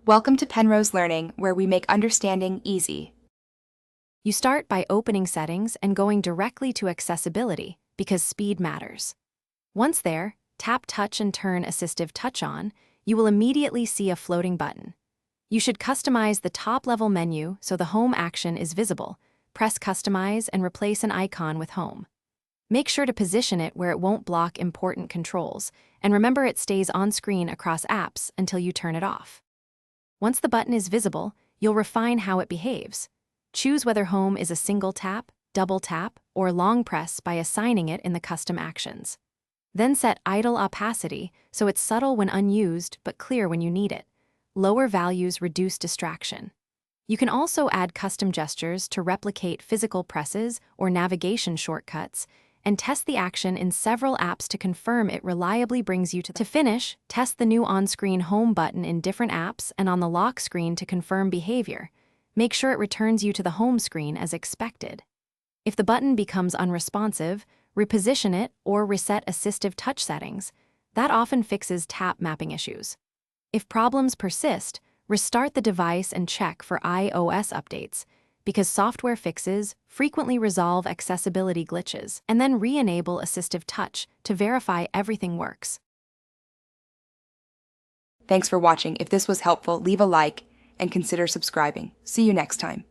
Welcome to Penrose Learning, where we make understanding easy. You start by opening Settings and going directly to Accessibility because speed matters. Once there, tap Touch and turn Assistive Touch on. You will immediately see a floating button. You should customize the top-level menu so the Home action is visible. Press Customize and replace an icon with Home. Make sure to position it where it won't block important controls, and remember it stays on screen across apps until you turn it off. Once the button is visible, you'll refine how it behaves. Choose whether Home is a single tap, double tap, or long press by assigning it in the custom actions. Then set idle opacity so it's subtle when unused but clear when you need it. Lower values reduce distraction. You can also add custom gestures to replicate physical presses or navigation shortcuts, and test the action in several apps to confirm it reliably brings you to finish, test the new on-screen Home button in different apps and on the lock screen to confirm behavior. Make sure it returns you to the home screen as expected. If the button becomes unresponsive, reposition it or reset assistive touch settings. That often fixes tap mapping issues. If problems persist, restart the device and check for iOS updates, because software fixes frequently resolve accessibility glitches, and then re-enable assistive touch to verify everything works. Thanks for watching. If this was helpful, leave a like and consider subscribing. See you next time.